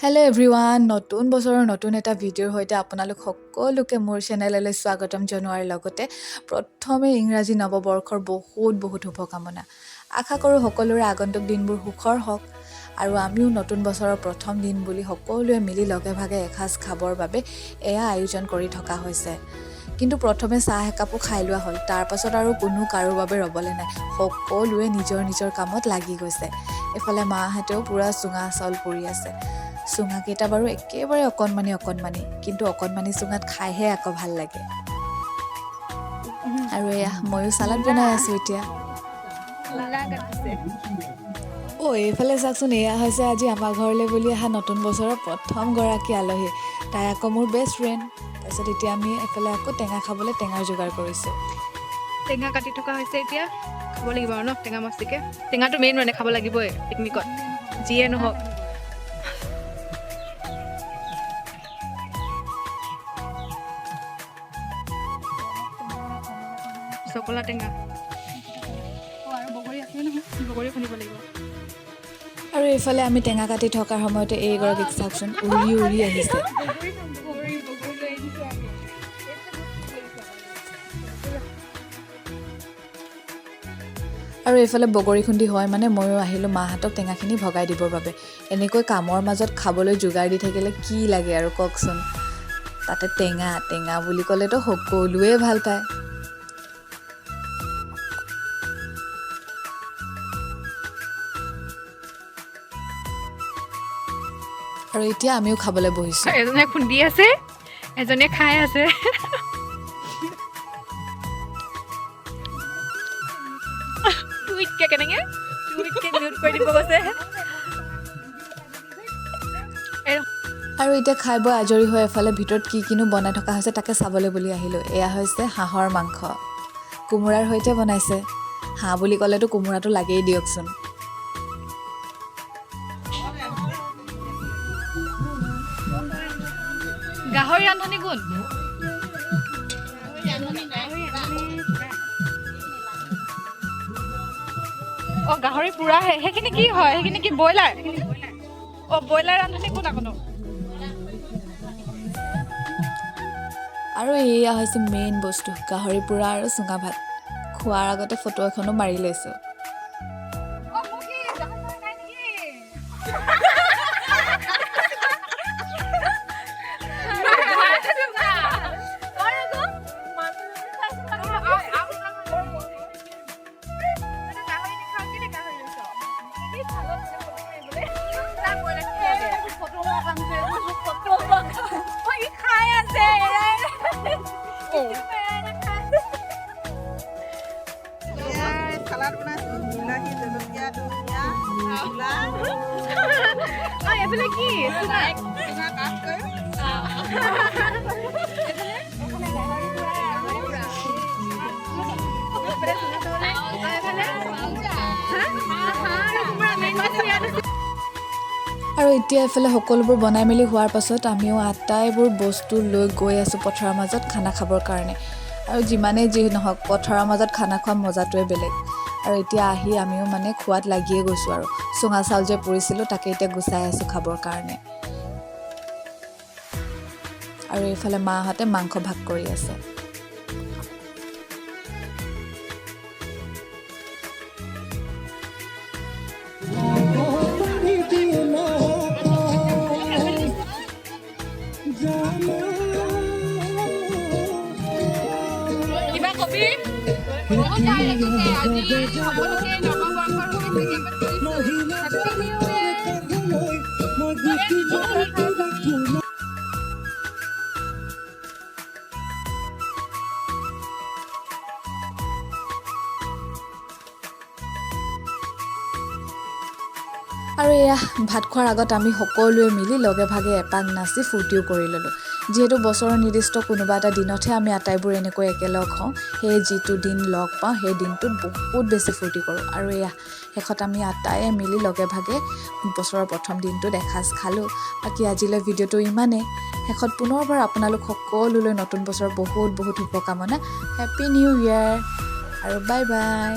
Hello' everyone, নতুন বছৰৰ নতুন এটা ভিডিঅ'ৰ সৈতে আপোনালোক সকলোকে মোৰ চেনেললৈ স্বাগতম জনোৱাৰ লগতে প্ৰথমে ইংৰাজী নৱবৰ্ষৰ বহুত শুভকামনা। আশা কৰোঁ সকলোৰে আগন্তুক দিনবোৰ সুখৰ হওক আৰু আমিও নতুন বছৰৰ প্ৰথম দিন বুলি সকলোৱে মিলি লগে ভাগে এসাঁজ খাবৰ বাবে এয়া আয়োজন কৰি থকা হৈছে। কিন্তু প্ৰথমে চাহ একাপো খাই লোৱা হ'ল, তাৰ পাছত আৰু কোনো কাৰো বাবে ৰ'বলৈ নাই, সকলোৱে নিজৰ কামত লাগি গৈছে। এফালে মাহঁতেও পূৰা চুঙা চাউল কৰি আছে। চুঙাকেইটা বাৰু একেবাৰে অকণমানি, কিন্তু অকণমানি চুঙাত খাইহে আকৌ ভাল লাগে। আৰু এয়া ময়ো চালাড বনাই আছোঁ এতিয়া। এইফালে চাওকচোন, এয়া হৈছে আজি আমাৰ ঘৰলৈ বুলি অহা নতুন বছৰৰ প্ৰথমগৰাকী আলহী। তাই আকৌ মোৰ বেষ্ট ফ্ৰেণ্ড। তাৰপিছত এতিয়া আমি এফালে আকৌ টেঙা খাবলৈ টেঙাৰ যোগাৰ কৰিছোঁ। টেঙা কাটি থকা হৈছে, এতিয়া খাব লাগিব আৰু ন টেঙা মস্তিকে। টেঙাটো মেইন মানে খাব লাগিবই পিকনিকত, যিয়ে নহওক। চকলা টেঙা আৰু বগৰী আছে নহয়, বগৰী খুন্দিব লাগিব। আৰু এইফালে আমি টেঙা কাটি থকাৰ সময়তে এইগৰাকীক চাওকচোন, উৰি আহিছে। আৰু এইফালে বগৰী খুন্দি হয় মানে ময়ো আহিলোঁ মাহঁতক টেঙাখিনি ভগাই দিবৰ বাবে। এনেকৈ কামৰ মাজত খাবলৈ যোগাৰ দি থাকিলে কি লাগে আৰু কওকচোন। তাতে টেঙা বুলি ক'লেতো সকলোৱে ভাল পায়। আৰু এতিয়া আমিও খাবলৈ বহিছোঁ। এজনে খুন্দি আছে, এজনে খাই আছে। কেনেকে মিউট কৰি দিব গৈছে। আৰু এতিয়া খাই বৈ আজৰি হৈ এফালে ভিতৰত কিনো বনাই থকা হৈছে তাকে চাবলৈ বুলি আহিলোঁ। এয়া হৈছে হাঁহৰ মাংস, কোমোৰাৰ সৈতে বনাইছে। হাঁহ বুলি ক'লেতো কোমোৰাটো লাগেই দিয়কচোন। গাহৰি ৰান্ধনি কোন? গাহৰি পুৰা সেইখিনি কি হয়? সেইখিনি কি ব্ৰইলাৰ? ব্ৰইলাৰ ৰান্ধনি কোন আকৌ? আৰু এয়া হৈছে মেইন বস্তু, গাহৰি পোৰা আৰু চুঙা ভাত। খোৱাৰ আগতে ফটো এখনো মাৰি লৈছোঁ। এইফালে কি আৰু এতিয়া এইফালে সকলোবোৰ বনাই মেলি হোৱাৰ পাছত আমিও আটাইবোৰ বস্তু লৈ গৈ আছোঁ পথাৰৰ মাজত খানা খাবৰ কাৰণে। আৰু যিমানেই যি নহওক পথাৰৰ মাজত খানা খোৱা মজাটোৱে বেলেগ। আৰু এতিয়া আহি আমিও মানে খোৱাত লাগিয়ে গৈছোঁ আৰু। চুঙা চাউল যে পৰিছিলোঁ তাকে এতিয়া গুচাই আছোঁ খাবৰ কাৰণে। আৰু এইফালে মাহঁতে মাংস ভাগ কৰি আছে। কিবা কবি? বহুত ভাল লাগিছে আজি সকলোকে নৱবৰ্ষৰ আৰু এয়া ভাত খোৱাৰ আগত আমি সকলোৱে মিলি লগে ভাগে এপাক নাচি ফূৰ্তিও কৰি ল'লোঁ। যিহেতু বছৰৰ নিৰ্দিষ্ট কোনোবা এটা দিনতহে আমি আটাইবোৰ এনেকৈ একেলগ হওঁ, সেয়ে যিটো দিন লগ পাওঁ সেই দিনটোত বহুত বেছি ফূৰ্তি কৰোঁ। আৰু এয়া শেষত আমি আটাইয়ে মিলি লগে ভাগে বছৰৰ প্ৰথম দিনটোত এসাঁজ খালোঁ। বাকী আজিলৈ ভিডিঅ'টো ইমানেই। শেষত পুনৰবাৰ আপোনালোক সকলোলৈ নতুন বছৰৰ বহুত শুভকামনা। হেপ্পী নিউ ইয়েৰ আৰু বাই বাই।